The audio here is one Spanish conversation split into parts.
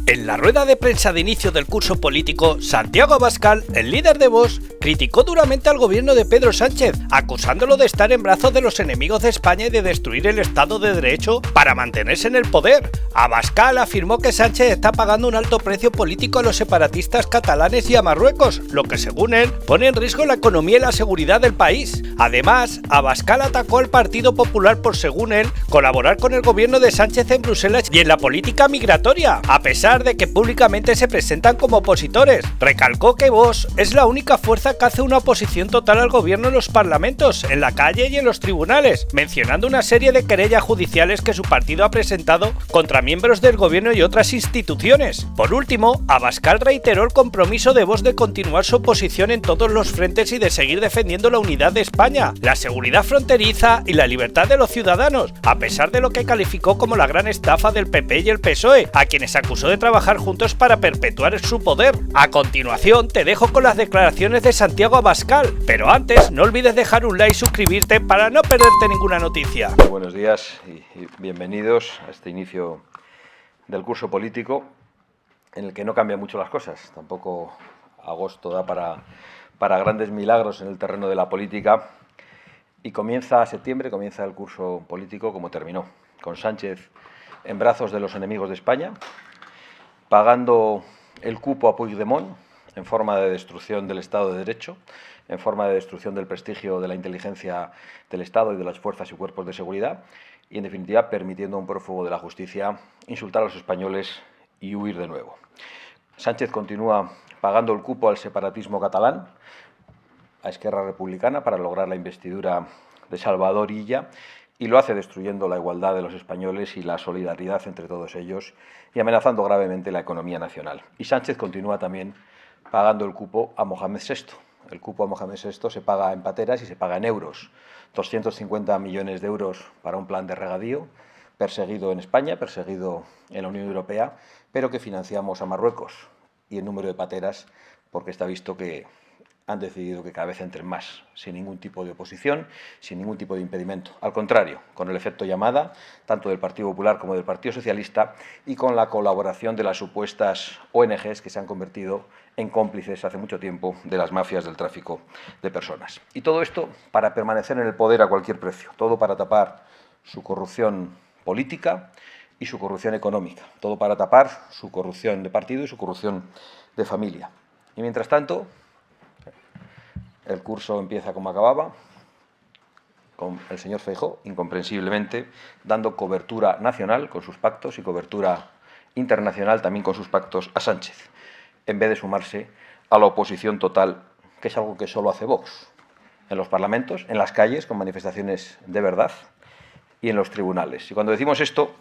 En la rueda de prensa de inicio del curso político, Santiago Abascal, el líder de Vox, criticó duramente al gobierno de Pedro Sánchez, acusándolo de estar en brazos de los enemigos de España y de destruir el Estado de Derecho para mantenerse en el poder. Abascal afirmó que Sánchez está pagando un alto precio político a los separatistas catalanes y a Marruecos, lo que según él pone en riesgo la economía y la seguridad del país. Además, Abascal atacó al Partido Popular por, según él, colaborar con el gobierno de Sánchez en Bruselas y en la política migratoria, a pesar de que públicamente se presentan como opositores. Recalcó que Vox es la única fuerza que hace una oposición total al gobierno en los parlamentos, en la calle y en los tribunales, mencionando una serie de querellas judiciales que su partido ha presentado contra miembros del gobierno y otras instituciones. Por último, Abascal reiteró el compromiso de Vox de continuar su oposición en todos los frentes y de seguir defendiendo la unidad de España, la seguridad fronteriza y la libertad de los ciudadanos, a pesar de lo que calificó como la gran estafa del PP y el PSOE, a quienes acusó de trabajar juntos para perpetuar su poder. A continuación, te dejo con las declaraciones de Santiago Abascal, pero antes no olvides dejar un like y suscribirte para no perderte ninguna noticia. Muy buenos días y bienvenidos a este inicio del curso político en el que no cambian mucho las cosas. Tampoco agosto da para grandes milagros en el terreno de la política y comienza septiembre, comienza el curso político como terminó, con Sánchez en brazos de los enemigos de España, pagando el cupo a Puigdemont en forma de destrucción del Estado de Derecho, en forma de destrucción del prestigio de la inteligencia del Estado y de las fuerzas y cuerpos de seguridad, y en definitiva permitiendo a un prófugo de la justicia insultar a los españoles y huir de nuevo. Sánchez continúa pagando el cupo al separatismo catalán, a Esquerra Republicana, para lograr la investidura de Salvador Illa, y lo hace destruyendo la igualdad de los españoles y la solidaridad entre todos ellos y amenazando gravemente la economía nacional. Y Sánchez continúa también pagando el cupo a Mohamed VI. El cupo a Mohamed VI se paga en pateras y se paga en euros. 250 millones de euros para un plan de regadío, perseguido en España, perseguido en la Unión Europea, pero que financiamos a Marruecos. Y el número de pateras, porque está visto que han decidido que cada vez entren más, sin ningún tipo de oposición, sin ningún tipo de impedimento. Al contrario, con el efecto llamada, tanto del Partido Popular como del Partido Socialista, y con la colaboración de las supuestas ONGs que se han convertido en cómplices hace mucho tiempo de las mafias del tráfico de personas. Y todo esto para permanecer en el poder a cualquier precio, todo para tapar su corrupción política y su corrupción económica, todo para tapar su corrupción de partido y su corrupción de familia. Y mientras tanto, el curso empieza como acababa, con el señor Feijóo, incomprensiblemente, dando cobertura nacional con sus pactos y cobertura internacional también con sus pactos a Sánchez, en vez de sumarse a la oposición total, que es algo que solo hace Vox, en los parlamentos, en las calles, con manifestaciones de verdad, y en los tribunales. Y cuando decimos esto,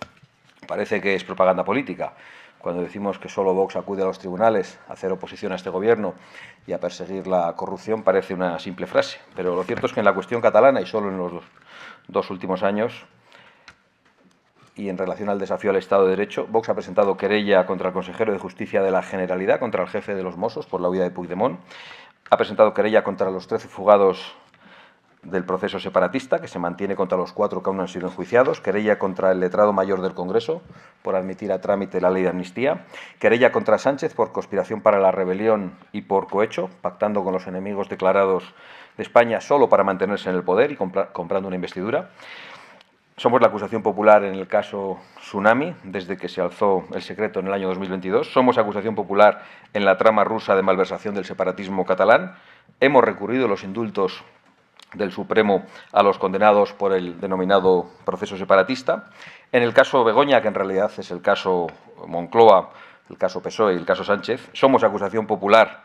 parece que es propaganda política. Cuando decimos que solo Vox acude a los tribunales a hacer oposición a este gobierno y a perseguir la corrupción, parece una simple frase. Pero lo cierto es que en la cuestión catalana, y solo en los dos últimos años, y en relación al desafío al Estado de Derecho, Vox ha presentado querella contra el consejero de Justicia de la Generalidad, contra el jefe de los Mossos por la huida de Puigdemont, ha presentado querella contra los 13 fugados del proceso separatista, que se mantiene contra los 4 que aún no han sido enjuiciados, querella contra el letrado mayor del Congreso por admitir a trámite la ley de amnistía, querella contra Sánchez por conspiración para la rebelión y por cohecho, pactando con los enemigos declarados de España solo para mantenerse en el poder y comprando una investidura. Somos la acusación popular en el caso Tsunami, desde que se alzó el secreto en el año 2022. Somos acusación popular en la trama rusa de malversación del separatismo catalán. Hemos recurrido los indultos del Supremo a los condenados por el denominado proceso separatista. En el caso Begoña, que en realidad es el caso Moncloa, el caso PSOE y el caso Sánchez, somos acusación popular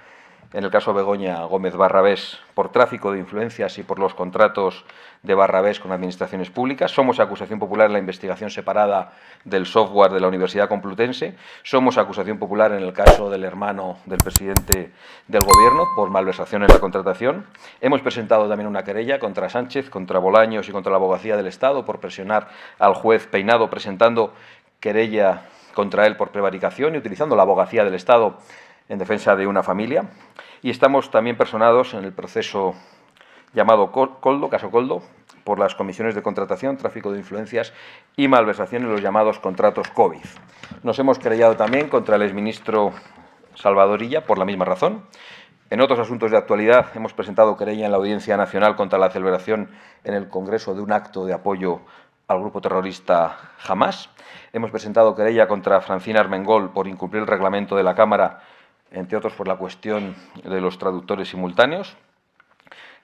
en el caso Begoña Gómez Barrabés por tráfico de influencias y por los contratos de Barrabés con administraciones públicas. Somos acusación popular en la investigación separada del software de la Universidad Complutense. Somos acusación popular en el caso del hermano del presidente del Gobierno por malversación en la contratación. Hemos presentado también una querella contra Sánchez, contra Bolaños y contra la Abogacía del Estado por presionar al juez Peinado, presentando querella contra él por prevaricación y utilizando la Abogacía del Estado en defensa de una familia. Y estamos también personados en el proceso llamado Coldo, caso Coldo, por las comisiones de contratación, tráfico de influencias y malversación en los llamados contratos COVID. Nos hemos querellado también contra el exministro Salvador Illa por la misma razón. En otros asuntos de actualidad hemos presentado querella en la Audiencia Nacional contra la celebración en el Congreso de un acto de apoyo al grupo terrorista Hamás. Hemos presentado querella contra Francina Armengol por incumplir el reglamento de la Cámara, entre otros por la cuestión de los traductores simultáneos.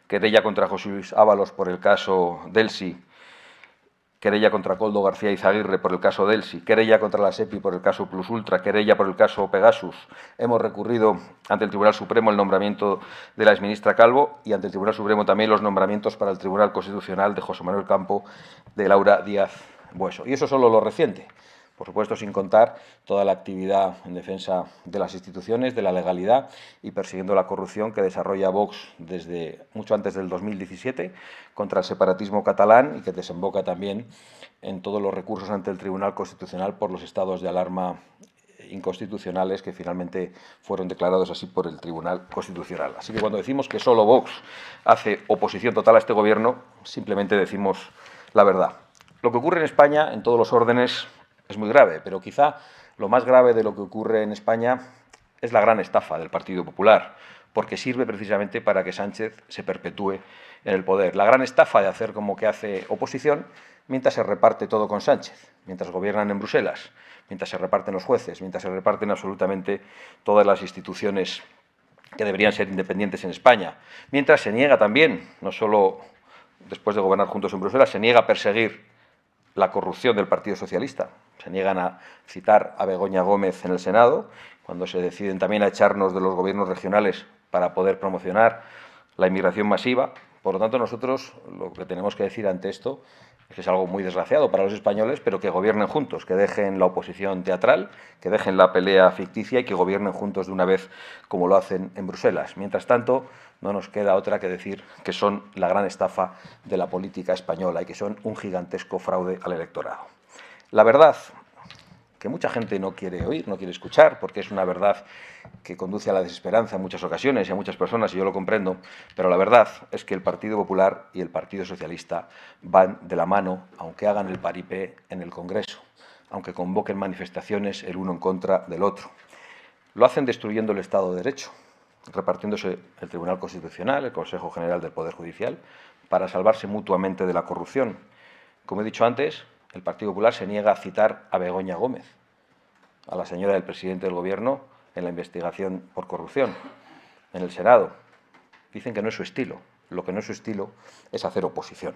Querella contra José Luis Ábalos por el caso Delsi. Querella contra Koldo García Izaguirre por el caso Delsi, querella contra la SEPI por el caso Plus Ultra, querella por el caso Pegasus. Hemos recurrido ante el Tribunal Supremo el nombramiento de la exministra Calvo y ante el Tribunal Supremo también los nombramientos para el Tribunal Constitucional de José Manuel Campo, de Laura Díaz Bueso. Y eso solo lo reciente. Por supuesto, sin contar toda la actividad en defensa de las instituciones, de la legalidad y persiguiendo la corrupción que desarrolla Vox desde mucho antes del 2017 contra el separatismo catalán y que desemboca también en todos los recursos ante el Tribunal Constitucional por los estados de alarma inconstitucionales que finalmente fueron declarados así por el Tribunal Constitucional. Así que cuando decimos que solo Vox hace oposición total a este Gobierno, simplemente decimos la verdad. Lo que ocurre en España, en todos los órdenes, es muy grave, pero quizá lo más grave de lo que ocurre en España es la gran estafa del Partido Popular, porque sirve precisamente para que Sánchez se perpetúe en el poder. La gran estafa de hacer como que hace oposición mientras se reparte todo con Sánchez, mientras gobiernan en Bruselas, mientras se reparten los jueces, mientras se reparten absolutamente todas las instituciones que deberían ser independientes en España, mientras se niega también, no solo después de gobernar juntos en Bruselas, se niega a perseguir la corrupción del Partido Socialista. Se niegan a citar a Begoña Gómez en el Senado, cuando se deciden también a echarnos de los gobiernos regionales para poder promocionar la inmigración masiva. Por lo tanto, nosotros lo que tenemos que decir ante esto es que es algo muy desgraciado para los españoles, pero que gobiernen juntos, que dejen la oposición teatral, que dejen la pelea ficticia y que gobiernen juntos de una vez como lo hacen en Bruselas. Mientras tanto, no nos queda otra que decir que son la gran estafa de la política española y que son un gigantesco fraude al electorado. La verdad, que mucha gente no quiere oír, no quiere escuchar, porque es una verdad que conduce a la desesperanza en muchas ocasiones y a muchas personas, y yo lo comprendo, pero la verdad es que el Partido Popular y el Partido Socialista van de la mano, aunque hagan el paripé en el Congreso, aunque convoquen manifestaciones el uno en contra del otro. Lo hacen destruyendo el Estado de Derecho, repartiéndose el Tribunal Constitucional, el Consejo General del Poder Judicial, para salvarse mutuamente de la corrupción. Como he dicho antes, el Partido Popular se niega a citar a Begoña Gómez, a la señora del presidente del Gobierno, en la investigación por corrupción en el Senado. Dicen que no es su estilo. Lo que no es su estilo es hacer oposición.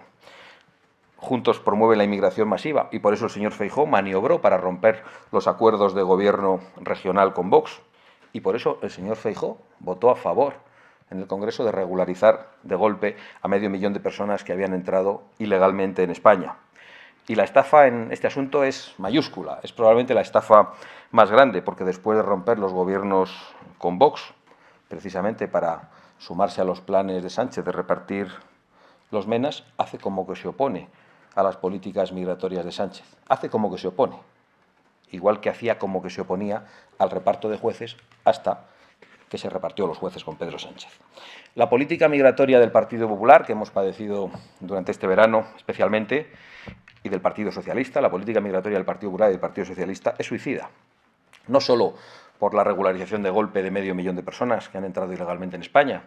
Juntos promueven la inmigración masiva y por eso el señor Feijóo maniobró para romper los acuerdos de gobierno regional con Vox. Y por eso el señor Feijóo votó a favor en el Congreso de regularizar de golpe a 500.000 de personas que habían entrado ilegalmente en España. Y la estafa en este asunto es mayúscula, es probablemente la estafa más grande, porque después de romper los gobiernos con Vox, precisamente para sumarse a los planes de Sánchez de repartir los menas, hace como que se opone a las políticas migratorias de Sánchez. Hace como que se opone, igual que hacía como que se oponía al reparto de jueces hasta que se repartió los jueces con Pedro Sánchez. La política migratoria del Partido Popular, que hemos padecido durante este verano especialmente, y del Partido Socialista, la política migratoria del Partido Popular y del Partido Socialista es suicida. No solo por la regularización de golpe de 500.000 de personas que han entrado ilegalmente en España,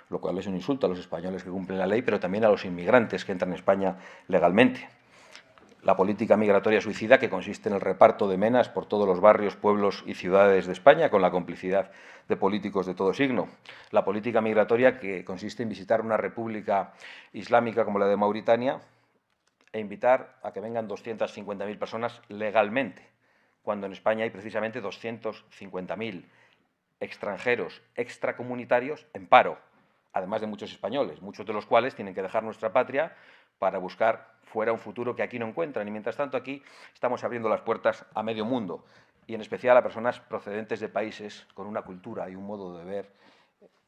lo cual es un insulto a los españoles que cumplen la ley, pero también a los inmigrantes que entran en España legalmente. La política migratoria suicida, que consiste en el reparto de menas por todos los barrios, pueblos y ciudades de España, con la complicidad de políticos de todo signo. La política migratoria, que consiste en visitar una república islámica como la de Mauritania e invitar a que vengan 250.000 personas legalmente, cuando en España hay precisamente 250.000 extranjeros extracomunitarios en paro, además de muchos españoles, muchos de los cuales tienen que dejar nuestra patria para buscar fuera un futuro que aquí no encuentran. Y mientras tanto aquí estamos abriendo las puertas a medio mundo, y en especial a personas procedentes de países con una cultura y un modo de ver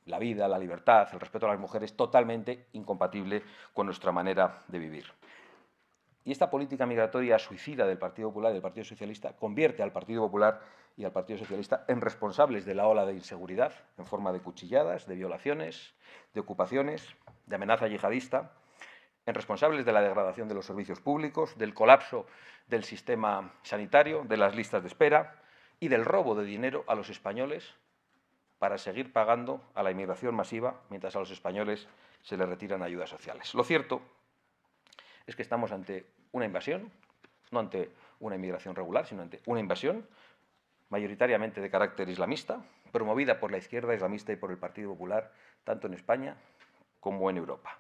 la vida, la libertad, el respeto a las mujeres totalmente incompatible con nuestra manera de vivir. Y esta política migratoria suicida del Partido Popular y del Partido Socialista convierte al Partido Popular y al Partido Socialista en responsables de la ola de inseguridad, en forma de cuchilladas, de violaciones, de ocupaciones, de amenaza yihadista, en responsables de la degradación de los servicios públicos, del colapso del sistema sanitario, de las listas de espera y del robo de dinero a los españoles para seguir pagando a la inmigración masiva mientras a los españoles se les retiran ayudas sociales. Lo cierto es que estamos ante una invasión, no ante una inmigración regular, sino ante una invasión mayoritariamente de carácter islamista, promovida por la izquierda islamista y por el Partido Popular, tanto en España como en Europa.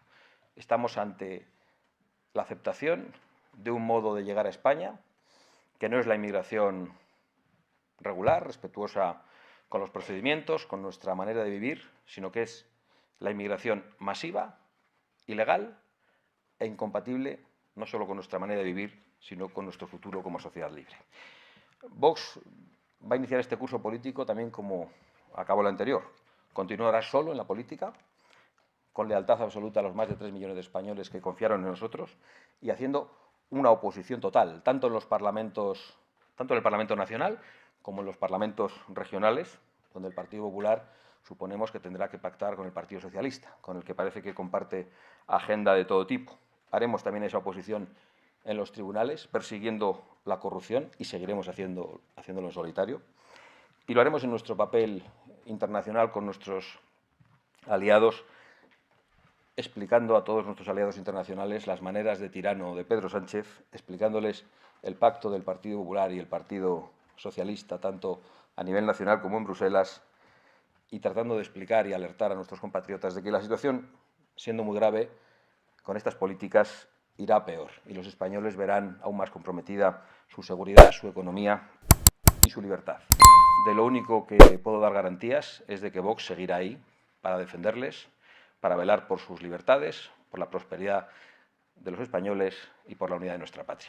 Estamos ante la aceptación de un modo de llegar a España que no es la inmigración regular, respetuosa con los procedimientos, con nuestra manera de vivir, sino que es la inmigración masiva, ilegal e incompatible no solo con nuestra manera de vivir, sino con nuestro futuro como sociedad libre. Vox va a iniciar este curso político también como acabó el anterior. Continuará solo en la política, con lealtad absoluta a los más de 3 millones de españoles que confiaron en nosotros y haciendo una oposición total, tanto en el Parlamento Nacional como en los parlamentos regionales, donde el Partido Popular suponemos que tendrá que pactar con el Partido Socialista, con el que parece que comparte agenda de todo tipo. Haremos también esa oposición en los tribunales, persiguiendo la corrupción, y seguiremos haciéndolo en solitario. Y lo haremos en nuestro papel internacional con nuestros aliados, explicando a todos nuestros aliados internacionales las maneras de tirano de Pedro Sánchez, explicándoles el pacto del Partido Popular y el Partido Socialista, tanto a nivel nacional como en Bruselas, y tratando de explicar y alertar a nuestros compatriotas de que la situación, siendo muy grave, con estas políticas irá a peor y los españoles verán aún más comprometida su seguridad, su economía y su libertad. De lo único que puedo dar garantías es de que Vox seguirá ahí para defenderles, para velar por sus libertades, por la prosperidad de los españoles y por la unidad de nuestra patria.